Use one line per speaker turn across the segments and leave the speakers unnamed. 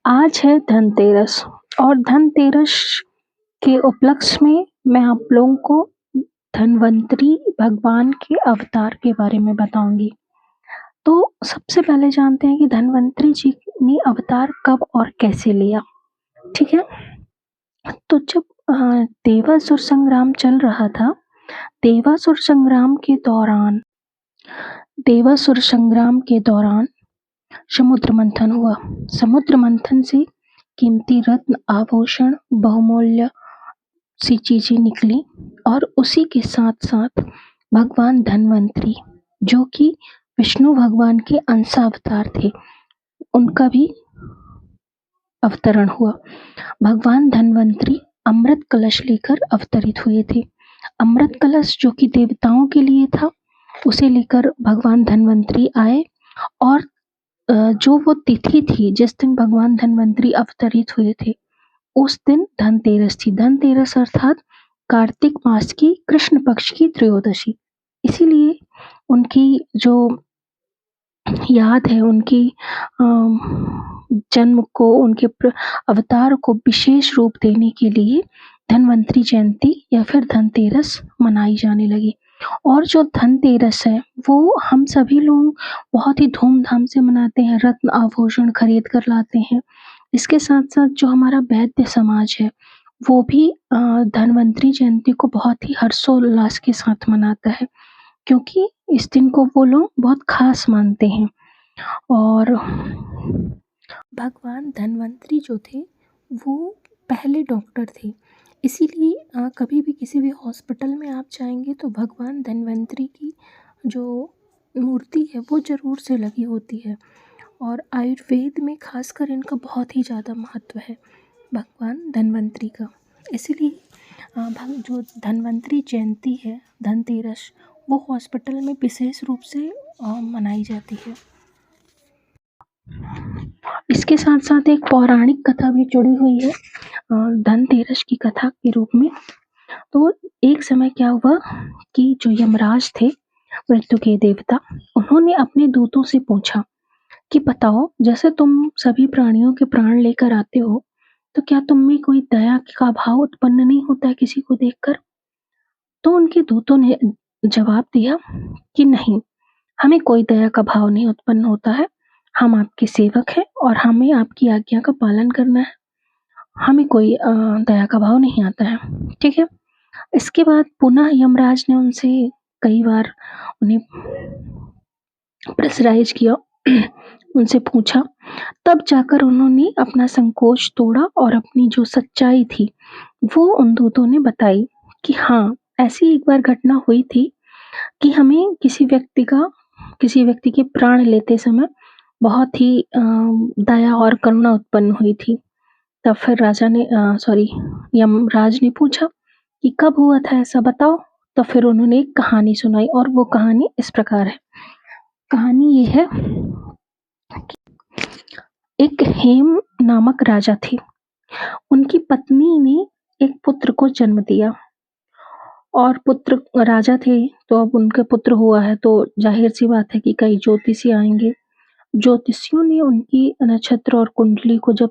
आज है धनतेरस और धनतेरस के उपलक्ष्य में मैं आप लोगों को धन्वंतरी भगवान के अवतार के बारे में बताऊंगी। तो सबसे पहले जानते हैं कि धन्वंतरी जी ने अवतार कब और कैसे लिया। ठीक है, तो जब देवासुर संग्राम चल रहा था, देवासुर संग्राम के दौरान देवासुर संग्राम के दौरान समुद्र मंथन हुआ। समुद्र मंथन से कीमती रत्न आभूषण बहुमूल्य सी चीजें निकली और उसी के साथ साथ भगवान धन्वंतरी, जो कि विष्णु भगवान के अंशावतार थे, उनका भी अवतरण हुआ। भगवान धन्वंतरी अमृत कलश लेकर अवतरित हुए थे। अमृत कलश जो कि देवताओं के लिए था, उसे लेकर भगवान धन्वंतरी आए और जो वो तिथि थी जिस दिन भगवान धन्वंतरी अवतरित हुए थे, उस दिन धनतेरस थी। धनतेरस अर्थात कार्तिक मास की कृष्ण पक्ष की त्रयोदशी। इसीलिए उनकी जो याद है, उनकी जन्म को, उनके अवतार को विशेष रूप देने के लिए धन्वंतरी जयंती या फिर धनतेरस मनाई जाने लगी। और जो धनतेरस है वो हम सभी लोग बहुत ही धूमधाम से मनाते हैं, रत्न आभूषण खरीद कर लाते हैं। इसके साथ साथ जो हमारा वैद्य समाज है वो भी धन्वंतरी जयंती को बहुत ही हर्षोल्लास के साथ मनाता है, क्योंकि इस दिन को वो लोग बहुत खास मानते हैं। और भगवान धन्वंतरी जो थे वो पहले डॉक्टर थे, इसीलिए कभी भी किसी भी हॉस्पिटल में आप जाएंगे तो भगवान धन्वंतरी की जो मूर्ति है वो ज़रूर से लगी होती है। और आयुर्वेद में खासकर इनका बहुत ही ज़्यादा महत्व है भगवान धन्वंतरी का। इसीलिए जो धन्वंतरी जयंती है, धनतेरस, वो हॉस्पिटल में विशेष रूप से मनाई जाती है। इसके साथ साथ एक पौराणिक कथा भी जुड़ी हुई है धनतेरस की कथा के रूप में। तो एक समय क्या हुआ कि जो यमराज थे, मृत्यु के देवता, उन्होंने अपने दूतों से पूछा कि बताओ, जैसे तुम सभी प्राणियों के प्राण लेकर आते हो, तो क्या तुम में कोई दया का भाव उत्पन्न नहीं होता है किसी को देखकर? तो उनके दूतों ने जवाब दिया कि नहीं, हमें कोई दया का भाव नहीं उत्पन्न होता है। हम आपके सेवक हैं और हमें आपकी आज्ञा का पालन करना है। हमें कोई दया का भाव नहीं आता है। ठीक है। इसके बाद पुनः यमराज ने उनसे कई बार उन्हें प्रेशराइज किया, उनसे पूछा। तब जाकर उन्होंने अपना संकोच तोड़ा और अपनी जो सच्चाई थी वो उन दूतों ने बताई कि हाँ, ऐसी एक बार घटना हुई थी कि हमें किसी व्यक्ति के प्राण लेते समय बहुत ही दया और करुणा उत्पन्न हुई थी। तब फिर यमराज ने पूछा कि कब हुआ था ऐसा, बताओ। तो फिर उन्होंने एक कहानी सुनाई और वो कहानी इस प्रकार है। कहानी ये है कि एक हेम नामक राजा थे। उनकी पत्नी ने एक पुत्र को जन्म दिया और पुत्र राजा थे, तो अब उनके पुत्र हुआ है तो जाहिर सी बात है कि कई ज्योतिषी आएंगे। ज्योतिषियों ने उनकी नक्षत्र और कुंडली को जब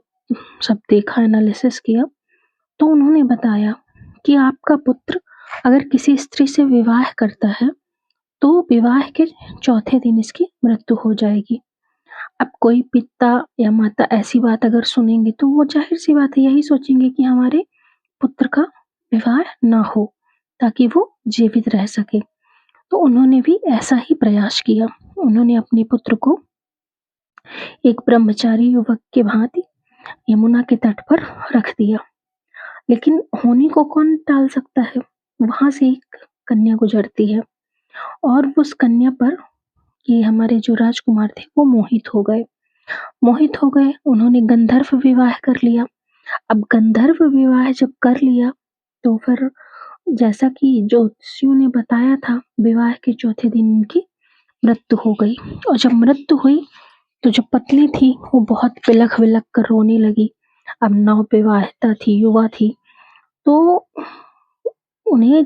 सब देखा, एनालिसिस किया, तो उन्होंने बताया कि आपका पुत्र अगर किसी स्त्री से विवाह करता है तो विवाह के चौथे दिन इसकी मृत्यु हो जाएगी। अब कोई पिता या माता ऐसी बात अगर सुनेंगे तो वो जाहिर सी बात है यही सोचेंगे कि हमारे पुत्र का विवाह ना हो ताकि वो जीवित रह सके। तो उन्होंने भी ऐसा ही प्रयास किया। उन्होंने अपने पुत्र को एक ब्रह्मचारी युवक के भांति यमुना के तट पर रख दिया। लेकिन होने को कौन टाल सकता है? वहां से एक कन्या गुजरती है और उस कन्या पर ये हमारे जो राजकुमार थे वो मोहित हो गए। उन्होंने गंधर्व विवाह कर लिया। अब गंधर्व विवाह जब कर लिया तो फिर जैसा कि ज्योतिषियों ने बताया था, विवाह के चौथे दिन उनकी मृत्यु हो गई। और जब मृत्यु हुई तो जो पत्नी थी वो बहुत बिलख बिलख कर रोने लगी। अब नवविवाहिता थी, युवा थी, तो उन्हें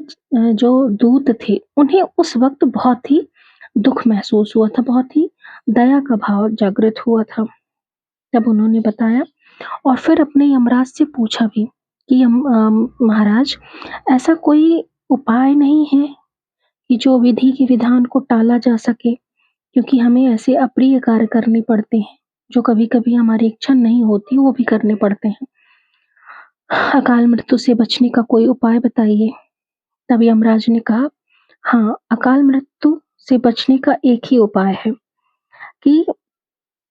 जो दूत थे उन्हें उस वक्त बहुत ही दुख महसूस हुआ था, बहुत ही दया का भाव जागृत हुआ था। तब उन्होंने बताया और फिर अपने यमराज से पूछा भी कि महाराज, ऐसा कोई उपाय नहीं है कि जो विधि के विधान को टाला जा सके? क्योंकि हमें ऐसे अप्रिय कार्य करने पड़ते हैं, जो कभी-कभी हमारी इच्छा नहीं होती, वो भी करने पड़ते हैं। अकाल मृत्यु से बचने का कोई उपाय बताइए। तब यमराज ने कहा, हाँ, अकाल मृत्यु से बचने का एक ही उपाय है कि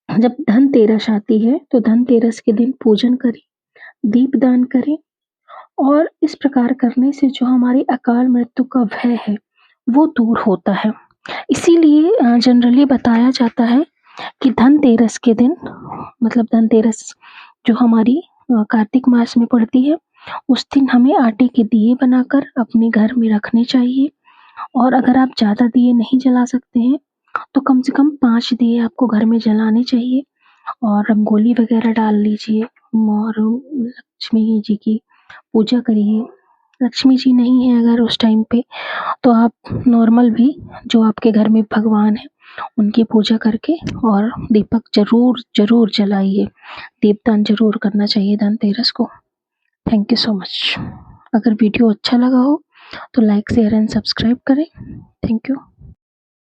जब धनतेरस आती है, तो धनतेरस के दिन पूजन करें, दीपदान करें और इस प्रकार करने से जो हमारी अकाल मृत्यु का भय है, वो दूर होता है। इसीलिए जनरली बताया जाता है कि धनतेरस के दिन, मतलब धनतेरस जो हमारी कार्तिक मास में पड़ती है, उस दिन हमें आटे के दिए बनाकर अपने घर में रखने चाहिए और अगर आप ज़्यादा दिए नहीं जला सकते हैं, तो कम से कम 5 दिए आपको घर में जलाने चाहिए और रंगोली वगैरह डाल लीजिए और लक्ष्मी जी की पूजा करिए। लक्ष्मी जी नहीं है अगर उस टाइम पे, तो आप नॉर्मल भी जो आपके घर में भगवान हैं, उनकी पूजा करके और दीपक ज़रूर जलाइए। दीपदान ज़रूर करना चाहिए धनतेरस को। Thank you so much. अगर वीडियो अच्छा लगा हो तो लाइक, शेयर एंड सब्सक्राइब करें। Thank you.